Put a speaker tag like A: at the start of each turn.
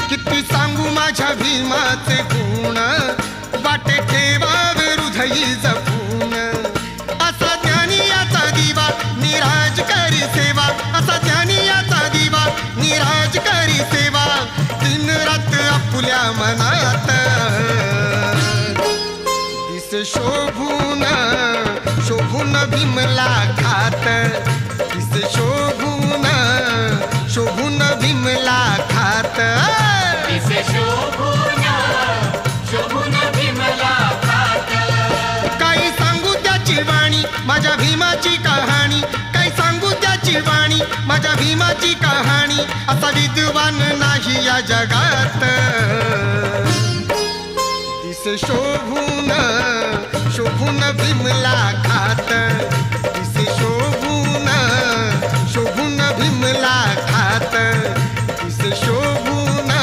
A: किती सांगू माझ्या भीमाचे गुण, वाटे ठेवावे हृदयी जपून. असा ज्ञानी याचा दिवा निराज करी सेवा, असा ज्ञानी याचा दिवा निराज करी सेवा. दिन रात आपुल्या मनात दिस शोभून शोभून भीमला खात. दिस शोभून शोभून भीमला खात. काही सांगू त्याची वाणी माझ्या भीमाची कहाणी, काही सांगू त्याची वाणी माझ्या भीमाची कहाणी. असा विद्वान नाही या जगात. दिस शोभून शोभून भीमला खात.